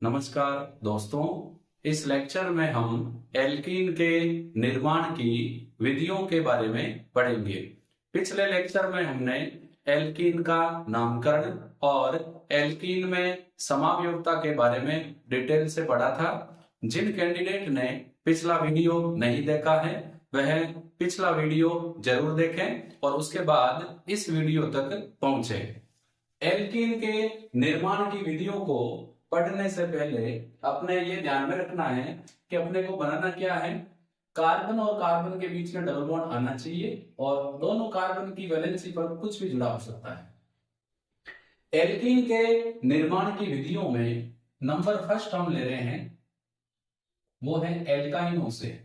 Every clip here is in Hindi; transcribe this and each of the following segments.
नमस्कार दोस्तों, इस लेक्चर में हम एल्कीन के निर्माण की विधियों के बारे में पढ़ेंगे। पिछले लेक्चर में हमने एल्कीन का नामकरण और एल्कीन में समावयवता के बारे में डिटेल से पढ़ा था। जिन कैंडिडेट ने पिछला वीडियो नहीं देखा है वह पिछला वीडियो जरूर देखें और उसके बाद इस वीडियो तक पहुंचे। एल्कीन के निर्माण की विधियों को पढ़ने से पहले अपने ये ध्यान में रखना है कि अपने को बनाना क्या है। कार्बन और कार्बन के बीच में डबल बॉन्ड आना चाहिए और दोनों कार्बन की वैलेंसी पर कुछ भी जुड़ा हो सकता है। एल्कीन के निर्माण की विधियों में नंबर फर्स्ट हम ले रहे हैं, वो है एल्काइनों से।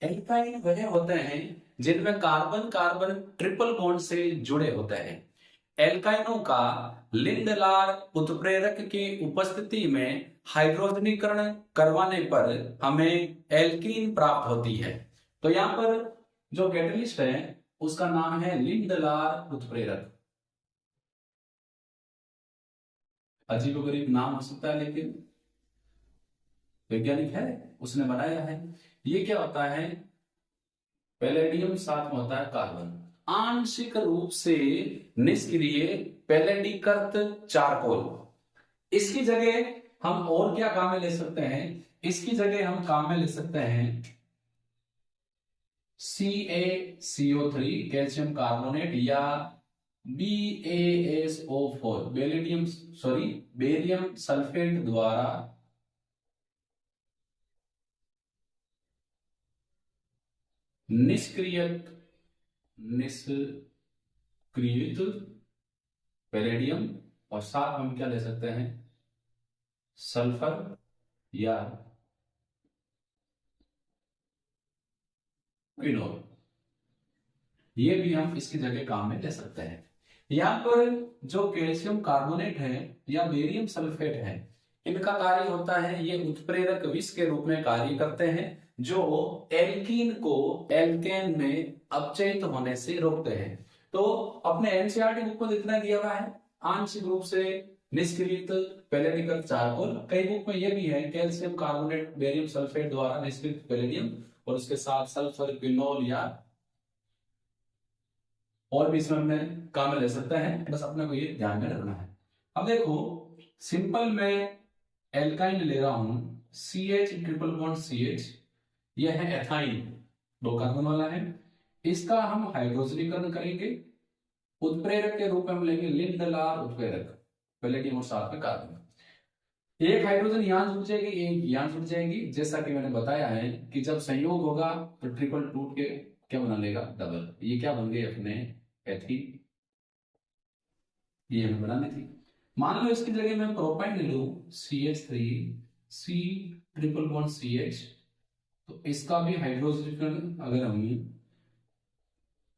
एल्काइन वह होते हैं जिनमें कार्बन कार्बन ट्रिपल बॉन्ड से जुड़े होते हैं। एल्काइनों का लिंडलार उत्प्रेरक की उपस्थिति में हाइड्रोजनीकरण करवाने पर हमें एल्कीन प्राप्त होती है। तो यहां पर जो कैटलिस्ट है उसका नाम है लिंडलार उत्प्रेरक। अजीबोगरीब नाम हो सकता है लेकिन वैज्ञानिक है, उसने बनाया है। ये क्या होता है, पैलेडियम साथ में होता है कार्बन, आंशिक रूप से निष्क्रिय पैलेडीकृत चारकोल। इसकी जगह हम और क्या काम में ले सकते हैं, इसकी जगह हम काम में ले सकते हैं CaCO3 कैल्शियम कार्बोनेट या BaSO4 बेरियम सल्फेट द्वारा निष्क्रियत पैलेडियम, और साथ हम क्या ले सकते हैं, सल्फर या क्विनोल। ये भी हम इसकी जगह काम में ले सकते हैं। यहां पर जो कैल्शियम कार्बोनेट है या बेरियम सल्फेट है, इनका कार्य होता है, ये उत्प्रेरक विष के रूप में कार्य करते हैं जो एल्कीन को एल्केन में अपचयित होने से रोकते हैं। तो अपने एनसीईआरटी बुक में इतना दिया हुआ है, आंशिक रूप से निष्क्रियत पैलेडिकृत चारकोल। कई बुक में यह भी है कैल्शियम कार्बोनेट बेरियम सल्फेट द्वारा निष्क्रियत पैलेडियम, और उसके साथ सल्फर क्विनोल या और भी इसमें हमने काम में ले सकते हैं। बस अपने को ये ध्यान में रखना है। अब देखो, सिंपल में एल्काइन ले रहा हूं, CH ट्रिपल बॉन्ड CH, यह है एथाइन, दो कार्बन वाला है। इसका हम हाइड्रोजनीकरण करेंगे, उत्प्रेरक के रूप में हम लेंगे लिंडलार उत्प्रेरक, पैलेडियम और साथ में कार्बन। एक हाइड्रोजन यहां जुड़ जाएगी, एक यहां जुड़ जाएगी। जैसा कि मैंने बताया है कि जब संयोग होगा तो ट्रिपल टूट के क्या बना लेगा, डबल। ये क्या बन गए अपने एथीन, ये हमें बनानी थी। मान लो इसकी जगह मैं प्रोपाइन ले लू, CH3C ट्रिपल बॉन्ड CH, तो इसका भी हाइड्रोजनीकरण अगर हम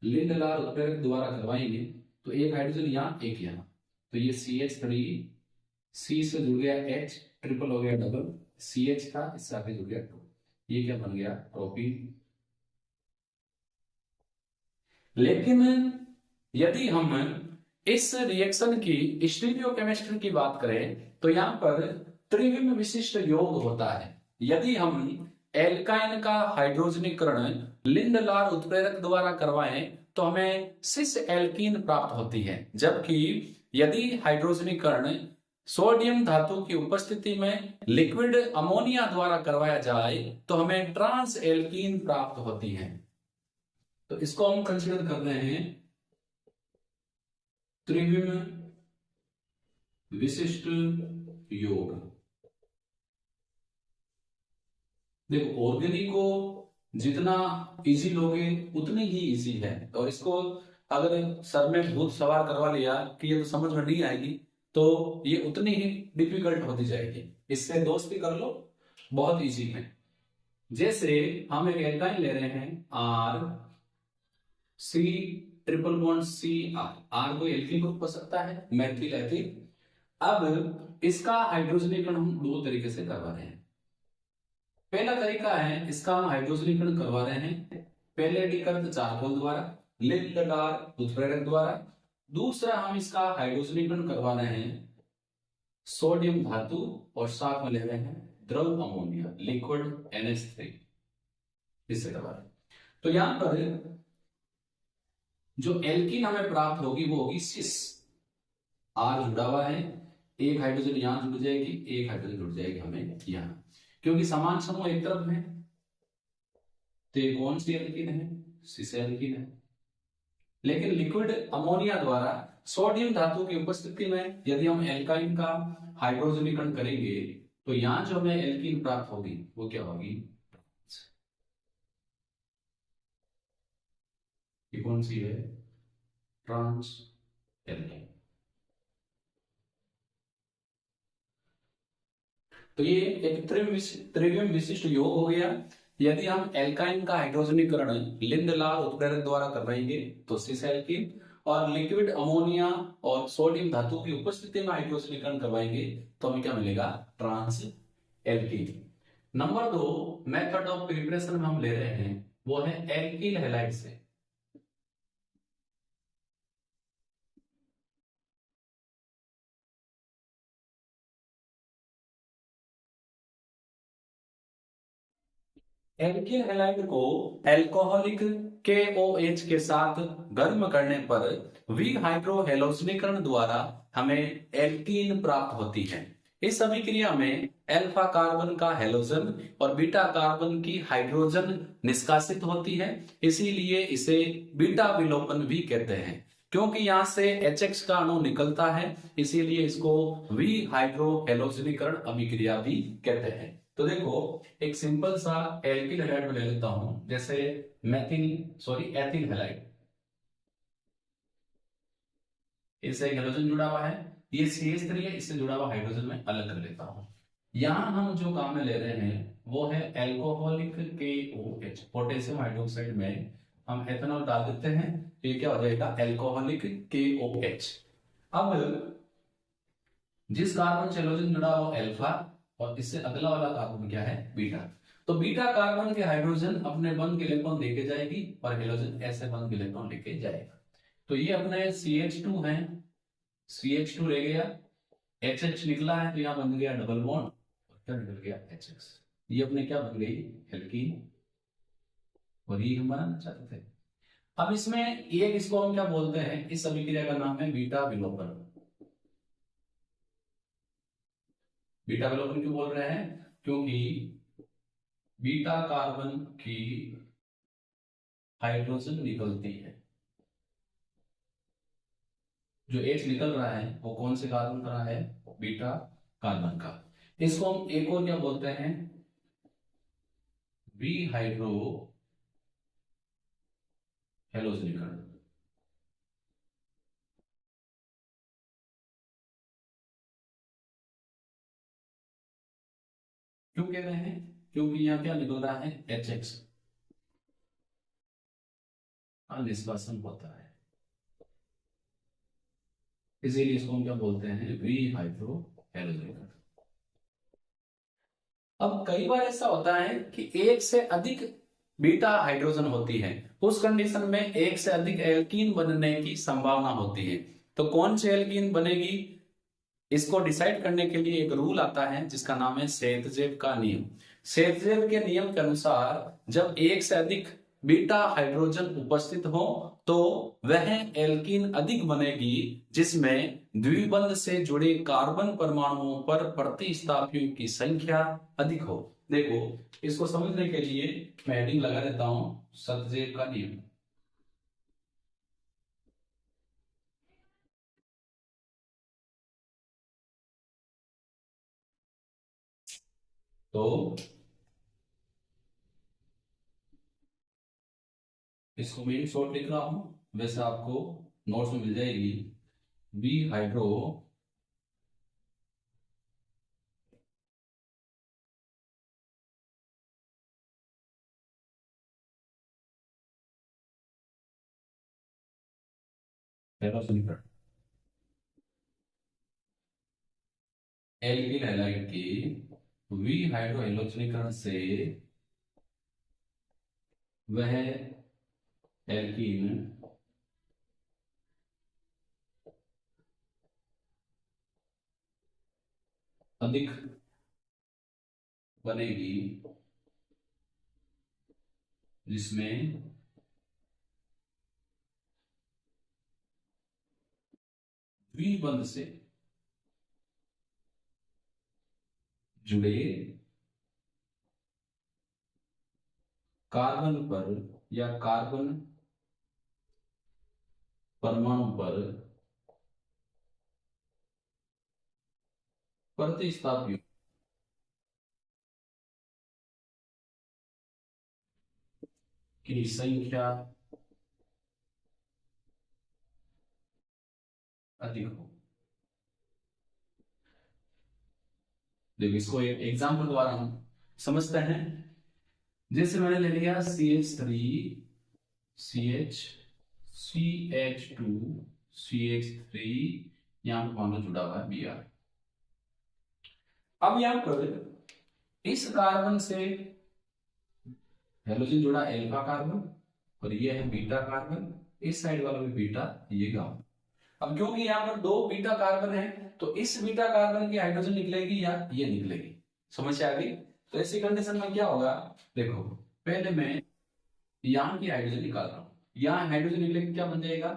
लिंडलार उत्प्रेरक द्वारा करवाएंगे तो एक हाइड्रोजन यहां एक यहां, तो ये CH3C से जुड़ गया H, ट्रिपल हो गया डबल, CH था इससे आगे जुड़ गया 2, ये क्या बन गया, प्रोपीन। लेकिन यदि हम इस रिएक्शन की स्टीरियोकेमिस्ट्री की बात करें तो यहां पर त्रिविम विशिष्ट योग होता है। यदि हम एल्काइन का हाइड्रोजनीकरण लिंडलार उत्प्रेरक द्वारा करवाएं तो हमें सिस एल्कीन प्राप्त होती है, जबकि यदि हाइड्रोजनीकरण सोडियम धातु की उपस्थिति में लिक्विड अमोनिया द्वारा करवाया जाए तो हमें ट्रांस एल्कीन प्राप्त होती है। तो इसको हम कंसीडर कर रहे हैं त्रिविम विशिष्ट योग। देखो, ऑर्गेनिक को जितना इजी लोगे उतनी ही इजी है, और इसको अगर सर में भूत सवार करवा लिया कि ये तो समझ में नहीं आएगी तो ये उतनी ही डिफिकल्ट होती जाएगी। इससे दोस्ती कर लो, बहुत इजी है। जैसे हम एक एल्काइन ले रहे हैं C ट्रिपल बॉन्ड CR को एल्कीन ग्रुप हो सकता है, मैथिल एथिल। अब इसका हाइड्रोजनीकरण हम दो तरीके से करवा रहे हैं। पहला तरीका है, इसका हम हाइड्रोजनीकरण करवा रहे हैं पैलेडिकल चारकोल द्वारा, लिंडगार उत्प्रेरक द्वारा। दूसरा हम इसका हाइड्रोजनीकरण करवा रहे हैं सोडियम धातु और साथ में ले रहे हैं द्रव अमोनिया लिक्विड NH3 इससे करवा रहे हैं। तो यहां पर जो एल्कीन हमें प्राप्त होगी वो होगी सिस। आर जुड़ा हुआ है, एक हाइड्रोजन यहां जुड़ जाएगी, एक हाइड्रोजन जुड़ जाएगी हमें यहां, क्योंकि समान समूह एक तरफ है। तो ये कौन सी एल्कीन है? सिस एल्कीन है। लेकिन लिक्विड अमोनिया द्वारा सोडियम धातु की उपस्थिति में यदि हम एल्काइन का हाइड्रोजनीकरण करेंगे तो यहां जो हमें एल्कीन प्राप्त होगी वो क्या होगी? ये कौन सी है? Trans alkyne. तो ये एक त्रिविम विशिष्ट योग हो गया। यदि हम एल्काइन का हाइड्रोजनीकरण लिंडलार उत्प्रेरक द्वारा कर रहेंगे तो सिस एल्कीन, और लिक्विड अमोनिया और सोडियम धातु की उपस्थिति में हाइड्रोजनीकरण करवाएंगे तो हमें क्या मिलेगा? Trans alkene. Number 2 method of preparation हम ले रहे हैं वो है एल्किल हैलाइड से। एल्किल हैलाइड को एल्कोहलिक KOH के साथ गर्म करने पर विहाइड्रोहेलोजनीकरण द्वारा हमें एल्कीन प्राप्त होती है। इस अभिक्रिया में अल्फा कार्बन का हेलोजन और बीटा कार्बन की हाइड्रोजन निष्कासित होती है, इसीलिए इसे बीटा विलोपन भी कहते हैं। क्योंकि यहां से HX का अणु निकलता है इसीलिए इसको विहाइड्रोहेलोजनीकरण अभिक्रिया भी कहते हैं। तो देखो एक सिंपल सा एल्किल हैलाइड में ले लेता हूं, जैसे एथिल हैलाइड। इससे एक हाइड्रोजन जुड़ा हुआ है, ये CH3 है, इससे जुड़ा हुआ हाइड्रोजन में अलग कर लेता हूं। यहां हम जो काम में ले रहे हैं वो है एल्कोहलिक KOH, पोटेशियम हाइड्रोक्साइड में हम एथेनॉल डाल देते हैं तो ये क्या हो जाएगा? Alcoholic KOH। अब जिस कार्बन से हाइड्रोजन जुड़ा हो अल्फा और इससे अगला वाला कार्बन क्या है? बीटा। तो बीटा कार्बन के हाइड्रोजन अपने बंद के इलेक्ट्रॉन लेके जाएगी और हाइड्रोजन ऐसे बंद के इलेक्ट्रॉन लेके जाएगा। तो ये अपने CH2 है, CH2 रह गया, HH निकला है तो यहां बन गया डबल बॉन्ड और क्या निकल गया? HX। ये अपने क्या बन गई? एल्कीन। और ये हम बनाना चाहते थे। अब इसमें एक इसको हम क्या बोलते हैं? इस अभिक्रिया का नाम है बीटा विलोपन। बीटा विलोपन क्यों बोल रहे हैं? क्योंकि बीटा कार्बन की हाइड्रोजन निकलती है, जो H निकल रहा है वो कौन से कार्बन का रहा है? बीटा कार्बन का। इसको हम एक और क्या बोलते हैं? विहाइड्रो हेलोजनीकरण। क्यों कह रहे हैं? क्योंकि यहां क्या निकल रहा है? HX निष्कासन होता है, इसीलिए इसको हम क्या बोलते हैं? विहाइड्रो हेलोजनीकरण। अब कई बार ऐसा होता है कि एक से अधिक बीटा हाइड्रोजन होती है, उस कंडीशन में एक से अधिक एल्कीन बनने की संभावना होती है। तो कौन सी एल्कीन बनेगी इसको डिसाइड करने के लिए एक रूल आता है जिसका नाम है सेतजेव का नियम। सेतजेव के नियम के अनुसार जब एक से अधिक बीटा हाइड्रोजन उपस्थित हो तो वह एल्कीन अधिक बनेगी जिसमें द्विबंध से जुड़े कार्बन परमाणुओं पर प्रतिस्थापियों की संख्या अधिक हो। देखो इसको समझने के लिए मैं हेडिंग लगा देता हूं, सेतजेव का नियम। तो इसको मैं शॉर्ट लिख रहा हूं, वैसे आपको नोट्स में मिल जाएगी। बी हाइड्रो हेलोजनीकरण, एल्किल हैलाइड की विहाइड्रो हेलोजनीकरण से वह एल्कीन अधिक बनेगी जिसमें द्विबंध से जुड़े कार्बन पर या कार्बन परमाणु पर प्रतिस्थापियों की संख्या अधिक हो। देखिए इसको एक एग्जाम्पल द्वारा हम समझते हैं। जैसे मैंने ले लिया CH3 CH CH2 CH3, यहां पर मान लो जुड़ा हुआ है Br। अब यहां पर इस कार्बन से हेलोजन जुड़ा अल्फा कार्बन और ये है बीटा कार्बन, इस साइड वाला भी बीटा, ये गामा। अब क्योंकि यहां पर दो बीटा कार्बन है तो इस बीटा कार्बन की हाइड्रोजन निकलेगी या ये निकलेगी, समझ आ गई। तो ऐसी कंडीशन में क्या होगा, देखो पहले मैं यहां की हाइड्रोजन निकाल रहा हूं, यहां हाइड्रोजन निकलेगी, क्या बन जाएगा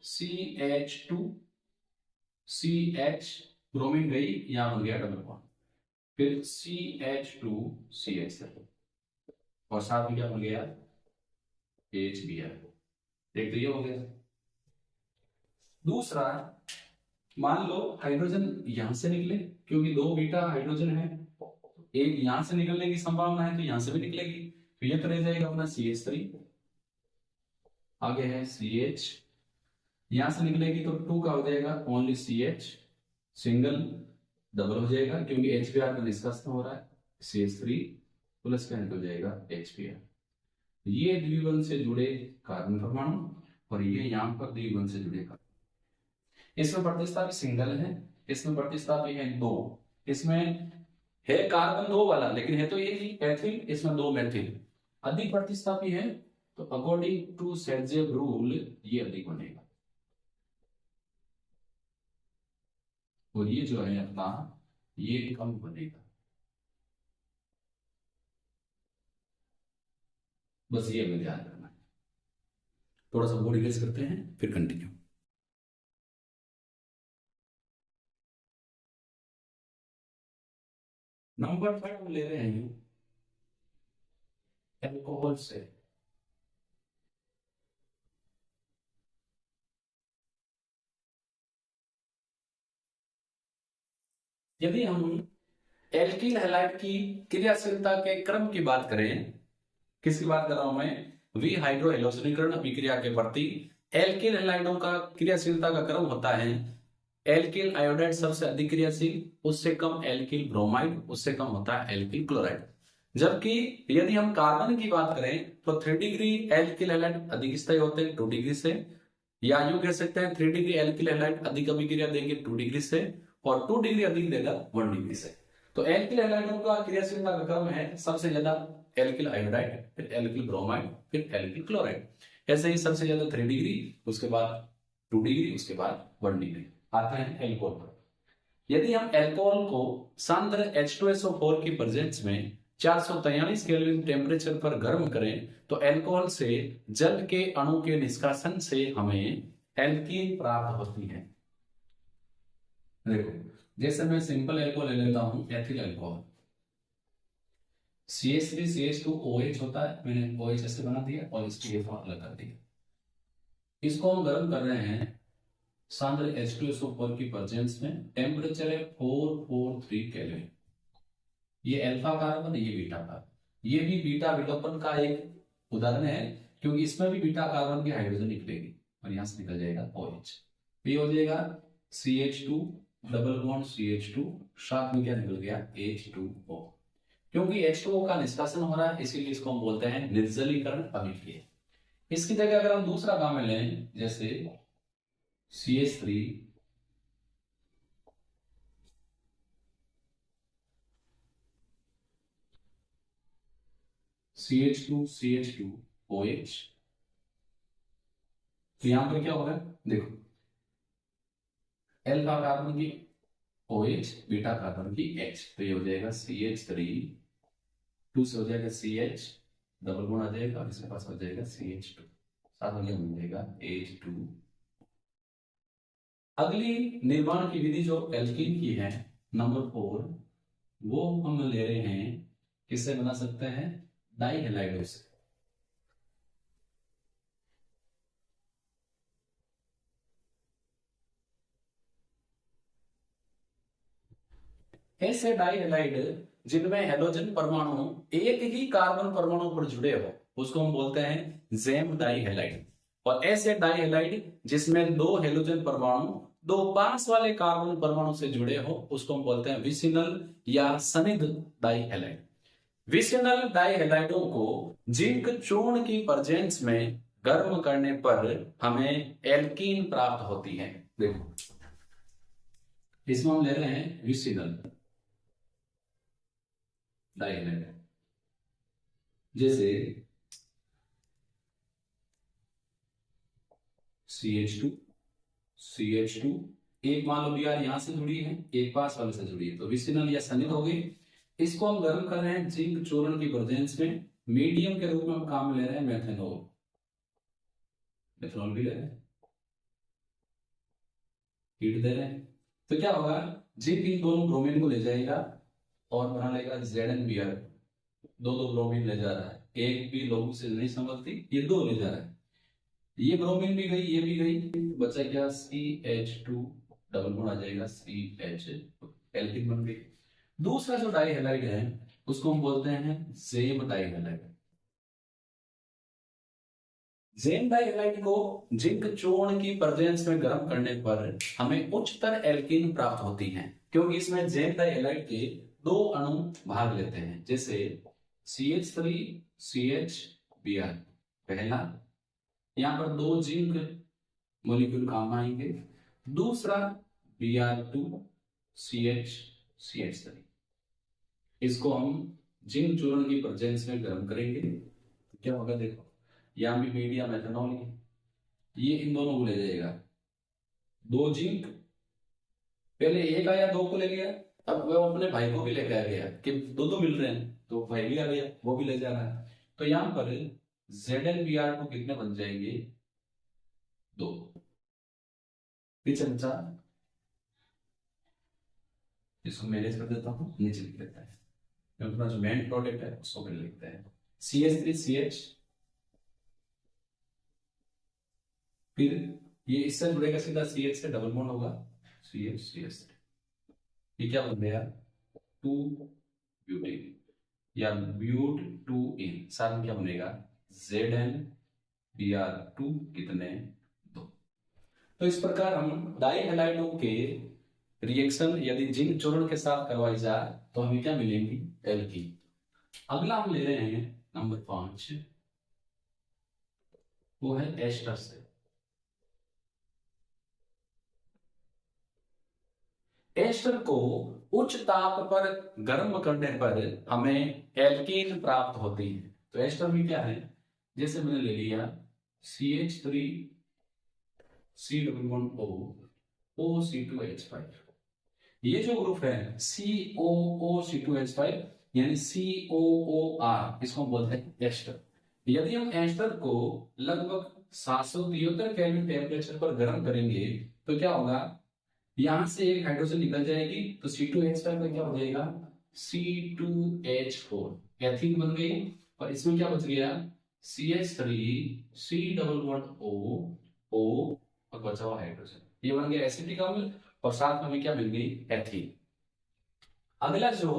CH2 CH, ब्रोमीन गई, यहां बन गया डबल बॉन्ड, फिर CH2 CH3 और साथ में क्या बन गया HBr। एक तो ये हो गया। दूसरा, मान लो हाइड्रोजन यहां से निकले, क्योंकि दो बीटा हाइड्रोजन है, एक यहां से निकलने की संभावना है तो यहां से भी निकलेगी, तो ये तो रह जाएगा अपना CH3, आगे है CH, यहां से निकलेगी तो 2 का हो जाएगा ओनली CH, सिंगल डबल हो जाएगा क्योंकि HBr का निष्कासन हो रहा है, CH3 प्लस का निकल जाएगा HBr। ये द्विबंध से जुड़े कार्बन परमाणु और ये यहां पर द्विबंध से जुड़े कार्बन। इसमें प्रतिस्थापी सिंगल है, इसमें प्रतिस्थापी है दो, इसमें है कार्बन दो वाला लेकिन है तो ये ही एथिल, इसमें दो मेथिल। अधिक प्रतिस्थापी है तो अकॉर्डिंग टू सेडजेव रूल ये अधिक बनेगा और ये जो है अपना ये कम बनेगा। बस ये हमें ध्यान रखना है। थोड़ा सा बोर्ड इरेज करते हैं फिर कंटिन्यू। नंबर 5 हम ले रहे हैं अल्कोहल से। यदि हम एल्किल हैलाइड की क्रियाशीलता के क्रम की बात करें, किसकी बात कर रहा हूं मैं, वी हाइड्रो हेलोजनीकरण अभिक्रिया के प्रति एल्किल हैलाइडों का क्रियाशीलता का क्रम होता है एल्किल आयोडाइड सबसे अधिक क्रियाशील, उससे कम एल्किल ब्रोमाइड, उससे कम होता है एल्किल क्लोराइड। जबकि यदि हम कार्बन की बात करें तो 3 डिग्री एल्किल हैलाइड अधिक स्थायी होते हैं 2 डिग्री से, या यूं कह सकते हैं 3 डिग्री एल्किल हैलाइड अधिक अभिक्रिया देंगे 2 डिग्री से और 2 डिग्री अधिक देगा 1 डिग्री से। तो एल्किल हैलाइडों का क्रियाशीलता का क्रम है सबसे ज्यादा एल्किल आयोडाइड, फिर एल्किल ब्रोमाइड, फिर एल्किल क्लोराइड। ऐसे ही सबसे ज्यादा 3 डिग्री, उसके बाद 2 डिग्री, उसके बाद 1 डिग्री आता है एल्कोहल पर। यदि हम एल्कोहल को सांद्र H2SO4 की प्रेजेंस में 443 केल्विन टेम्परेचर पर गर्म करें तो एल्कोहल से जल के अणु के निष्कासन से हमें एल्कीन प्राप्त होती है। देखो जैसे मैं सिंपल एल्कोहल ले लेता हूं ethyl alcohol, CH3 CH2 OH होता है, मैंने OH ऐसे बना दिया और इसकी अलग कर दिया। इसको हम गर्म कर रहे हैं सांद्र H2SO4 की प्रेजेंस में, टेम्परेचर है 443 केल्विन। ये अल्फा कार्बन, ये बीटा कार्बन, ये भी बीटा विलोपन का एक उदाहरण है क्योंकि इसमें भी बीटा कार्बन की हाइड्रोजन निकलेगी और यहां से निकल जाएगा OH, ये हो जाएगा CH2 डबल बॉन्ड CH2, साथ में क्या निकल गया H2O। क्योंकि H2O का निष्कासन हो रहा है इसीलिए इसको हम बोलते हैं निर्जलीकरण अभिक्रिया। इसकी जगह अगर हम दूसरा काम लें जैसे CH3 CH2 CH2 OH, तो यहां पर क्या होगा, देखो अल्फा कार्बन की OH, बीटा कार्बन की H, तो ये हो जाएगा CH3, 2 से हो जाएगा CH, डबल बॉन्ड आ जाएगा और इसके पास हो जाएगा CH2, साथ में मिल जाएगा H2। अगली निर्माण की विधि जो एल्कीन की है, नंबर 4, वो हम ले रहे हैं, किससे बना सकते हैं, डाई हैलाइडों से। ऐसे डाई हैलाइड जिनमें हेलोजन परमाणु एक ही कार्बन परमाणु पर जुड़े हो, उसको हम बोलते हैं जेम डाई हैलाइड। और ऐसे डाई हैलाइड जिसमें दो हेलोजन परमाणु दो पास वाले कार्बन परमाणु से जुड़े हो, उसको हम बोलते हैं विसिनल या सनिध डाई हैलाइड। विसिनल डाई हैलाइडों को जिंक चूर्ण की प्रेजेंस में गर्म करने पर हमें एल्कीन प्राप्त होती है। देखो इसमें हम ले रहे हैं विसिनल डाई हैलाइड, जैसे CH2, CH2, एक मान लो भी यार यहां से जुड़ी है, एक पास वाले से जुड़ी है, तो विसिनल या सनिध हो गई। इसको हम गर्म कर रहे हैं जिंक चूर्ण की प्रेजेंस में, मीडियम के रूप में हम काम में ले रहे हैं मेथेनॉल, मेथेनॉल भी ले रहे हैं, हीट दे रहे हैं। तो क्या होगा, जिंक इन दोनों ब्रोमीन को ले जाएगा और बना लेगा ZnBr, दो दो ब्रोमीन ले जा रहा है, एक भी लोगों से नहीं संभलती, ये दो ले जा रहा है, ये ब्रोमीन भी गई, ये भी गई, बचा क्या CH2, डबल बॉन्ड आ जाएगा CH, एल्कीन बन गई। दूसरा जो डाई हैलाइड है उसको हम बोलते हैं gem di halide. Gem di halide को जिंक चूर्ण की प्रेजेंस में गर्म करने पर हमें उच्चतर एल्कीन प्राप्त होती है, क्योंकि इसमें जेम डाई हैलाइड के दो अणु भाग लेते हैं, जैसे CH3 CHBr पहला, यहां पर दो जिंक मॉलिक्यूल काम आएंगे, दूसरा Br2 CH3, इसको हम जिंक चूर्ण की प्रेजेंस में गर्म करेंगे, तो क्या होगा, देखो यहां भी मीडियम मेथनॉल है, ये इन दोनों को ले जाएगा, दो जिंक, पहले एक आया दो को ले गया, अब वो अपने भाई को भी लेके आ गया कि दो दो मिल रहे हैं, तो भाई भी आ गया, वो भी ले जा रहा है, तो यहां पर ZnBr2 कितने बन जाएंगे, दो। पीछे बचा, इसको मैनेज कर देता हूं, नीचे लिख देता है, अपना जो मेन प्रोडक्ट है उसको पहले लिखते हैं CH3CH, फिर ये इससे जुड़ेगा सीधा CH से, डबल बॉन्ड होगा CH ये क्या बन गया, 2 ब्यूटेन या ब्यूट 2 इन, साथ में क्या बनेगा ZnBr2 कितने, दो। तो इस प्रकार हम डाई हैलाइडों के रिएक्शन यदि जिंक चूर्ण के साथ करवाई जाए तो हमें क्या मिलेंगी, एल्कीन। अगला हम ले रहे हैं नंबर 5, वो है एस्टर से। एस्टर को उच्च ताप पर गर्म करने पर हमें एल्कीन प्राप्त होती है। तो एस्टर भी क्या है, जैसे मैंने ले लिया CH3 C++O OC2H5, ये जो ग्रुप है COOC2H5 यानी COOR, इसको हम बोलते हैं एस्टर। यदि हम एस्टर को लगभग 773 केल्विन टेम्परेचर पर गर्म करेंगे तो क्या होगा, यहां से एक हाइड्रोजन निकल जाएगी, तो C2H5 का क्या हो जाएगा, C2H4, एथीन बन गई, और इसमें क्या बच गया, CH3 C++O O और बचा हुआ हाइड्रोजन, ये बन गया एसिटिक अम्ल, और साथ में हमें क्या मिल गई, एथीन। अगला जो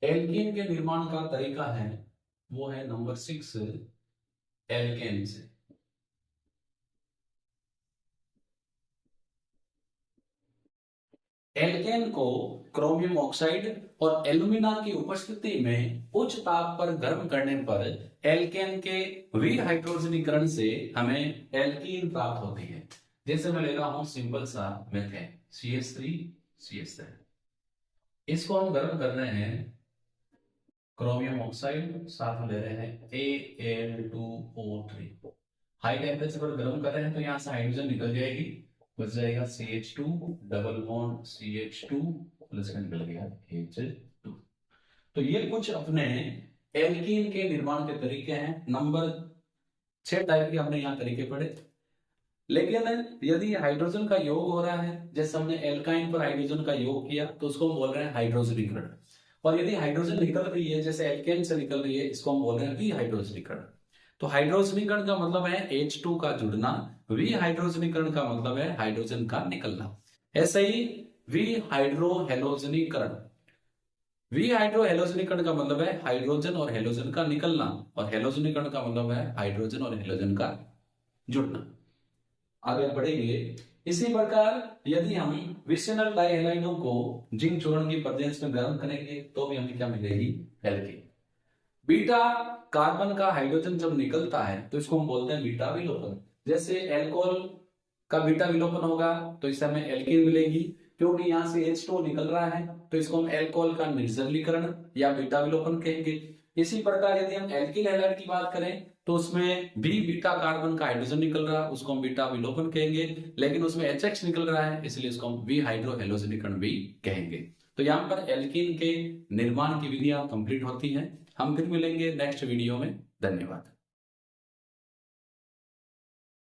एल्कीन के निर्माण का तरीका है वो है नंबर 6, एल्केन से। एल्केन को क्रोमियम ऑक्साइड और एल्यूमिना की उपस्थिति में उच्च ताप पर गर्म करने पर एल्केन के विहाइड्रोजनीकरण से हमें एल्कीन प्राप्त होती है। जैसे मैं ले रहा हूं सिंपल सा मेथेन CH3 CH7, इसको हम गर्म कर रहे हैं क्रोमियम ऑक्साइड, साथ में ले रहे हैं Al2O3। हाई टेम्परेचर पर गर्म कर रहे हैं तो यहाँ से हाइड्रोजन निकल जाएगी, बच जाएगा CH2, double bond CH2 plus का निकल गया H2। तो ये कुछ अपने एल्कीन के निर्माण के तरीके हैं। नंबर 6 टाइप के हमने यहाँ तरीके पढ़े। लेकिन यदि हाइड्रोजन का योग हो रहा है, जैसे हमने एल्काइन पर हाइड्रोजन का योग किया तो उसको हम बोल रहे हैं हाइड्रोजनीकरण। और यदि हाइड्रोजन निकल रही है जैसे एल्केन से निकल रही है, इसको हम बोल रहे हैं विहाइड्रोजनीकरण। तो हाइड्रोजनीकरण का मतलब है H2 का जुड़ना, विहाइड्रोजनीकरण का मतलब है हाइड्रोजन का निकलना। ऐसे ही विहाइड्रोहेलोजनीकरण, विहाइड्रोहेलोजनीकरण का मतलब है हाइड्रोजन और हेलोजन का निकलना, और हेलोजनीकरण का मतलब है हाइड्रोजन और हेलोजन का जुड़ना। आगे बढ़ेंगे। इसी प्रकार यदि हम विशनल डाइहैलाइडों को जिंक चूर्ण की प्रेजेंस में गर्म करेंगे तो भी हमें क्या मिलेगी, एल्कीन। बीटा कार्बन का हाइड्रोजन जब निकलता है तो इसको हम बोलते हैं बीटा विलोपन। जैसे एल्कोहल का बीटा विलोपन होगा तो इससे हमें एल्कीन मिलेगी, क्योंकि यहाँ से H2 निकल रहा है तो इसको हम एल्कोहल का निर्जलीकरण या बीटा विलोपन कहेंगे। इसी प्रकार यदि हम एल्किल हैलाइड की बात करें तो उसमें भी बीटा कार्बन का हाइड्रोजन निकल रहा है, उसको हम बीटा विलोपन कहेंगे, लेकिन उसमें HX निकल रहा है इसलिए इसको हम विहाइड्रोहेलोजनीकरण भी कहेंगे। तो यहाँ पर एल्कीन के निर्माण की विधियां कंप्लीट होती हैं। हम फिर मिलेंगे नेक्स्ट वीडियो में। धन्यवाद।